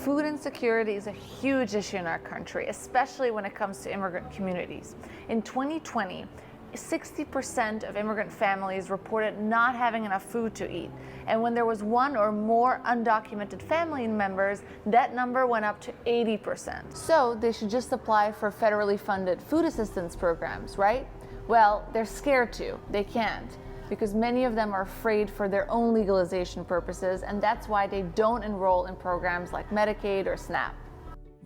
Food insecurity is a huge issue in our country, especially when it comes to immigrant communities. In 2020, 60% of immigrant families reported not having enough food to eat. And when there was one or more undocumented family members, that number went up to 80%. So they should just apply for federally funded food assistance programs, right? Well, they're scared to. They can't, because many of them are afraid for their own legalization purposes, and that's why they don't enroll in programs like Medicaid or SNAP.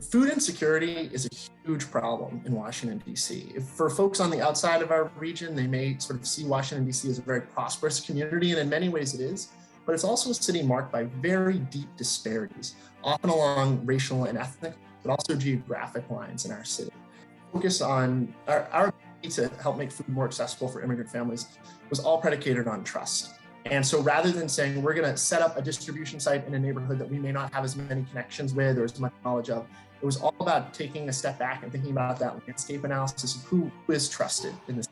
Food insecurity is a huge problem in Washington, D.C. For folks on the outside of our region, they may sort of see Washington, D.C. as a very prosperous community, and in many ways it is, but it's also a city marked by very deep disparities, often along racial and ethnic, but also geographic lines in our city. Focus on our ability to help make food more accessible for immigrant families was all predicated on trust. And so rather than saying we're going to set up a distribution site in a neighborhood that we may not have as many connections with or as much knowledge of, it was all about taking a step back and thinking about that landscape analysis of who is trusted in this,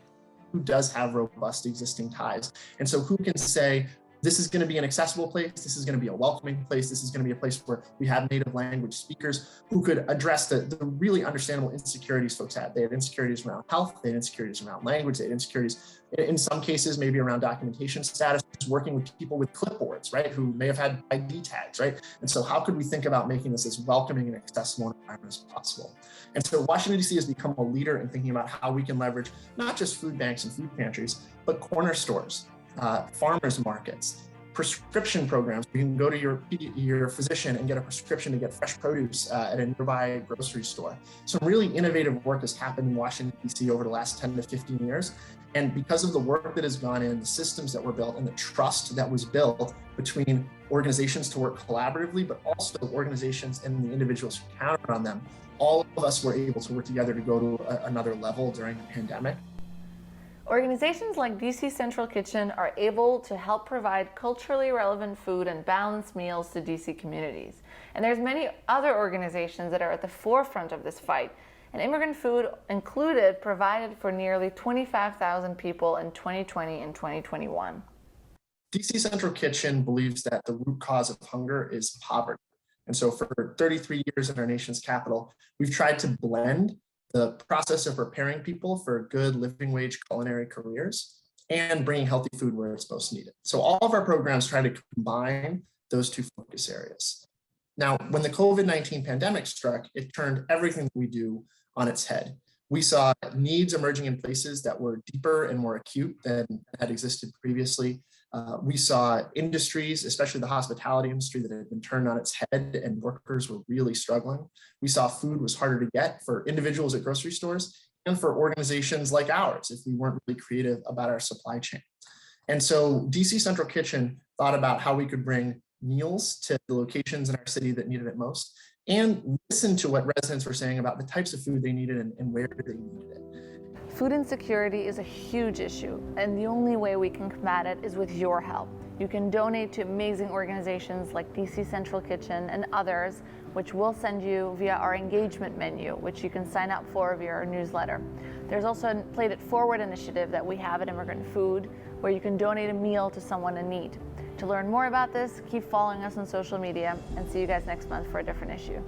who does have robust existing ties. And so who can say, this is going to be an accessible place, this is going to be a welcoming place, this is going to be a place where we have native language speakers who could address the really understandable insecurities folks had. They had insecurities around health, they had insecurities around language, they had insecurities in some cases maybe around documentation status, working with people with clipboards, right, who may have had ID tags, right? And so how could we think about making this as welcoming and accessible environment as possible? And so Washington, D.C. has become a leader in thinking about how we can leverage not just food banks and food pantries, but corner stores, farmers markets, prescription programs. You can go to your physician and get a prescription to get fresh produce at a nearby grocery store. Some really innovative work has happened in Washington, D.C. over the last 10 to 15 years. And because of the work that has gone in, the systems that were built, and the trust that was built between organizations to work collaboratively, but also organizations and the individuals who counted on them, all of us were able to work together to go to another level during the pandemic. Organizations like DC Central Kitchen are able to help provide culturally relevant food and balanced meals to DC communities. And there's many other organizations that are at the forefront of this fight. And Immigrant Food included provided for nearly 25,000 people in 2020 and 2021. DC Central Kitchen believes that the root cause of hunger is poverty. And so for 33 years in our nation's capital, we've tried to blend the process of preparing people for good living wage culinary careers and bringing healthy food where it's most needed. So all of our programs try to combine those two focus areas. Now, when the COVID-19 pandemic struck, it turned everything that we do on its head. We saw needs emerging in places that were deeper and more acute than had existed previously. We saw industries, especially the hospitality industry, that had been turned on its head and workers were really struggling. We saw food was harder to get for individuals at grocery stores and for organizations like ours if we weren't really creative about our supply chain. And so DC Central Kitchen thought about how we could bring meals to the locations in our city that needed it most and listen to what residents were saying about the types of food they needed and where they needed it. Food insecurity is a huge issue, and the only way we can combat it is with your help. You can donate to amazing organizations like DC Central Kitchen and others, which we'll send you via our engagement menu, which you can sign up for via our newsletter. There's also a Play It Forward initiative that we have at Immigrant Food, where you can donate a meal to someone in need. To learn more about this, keep following us on social media, and see you guys next month for a different issue.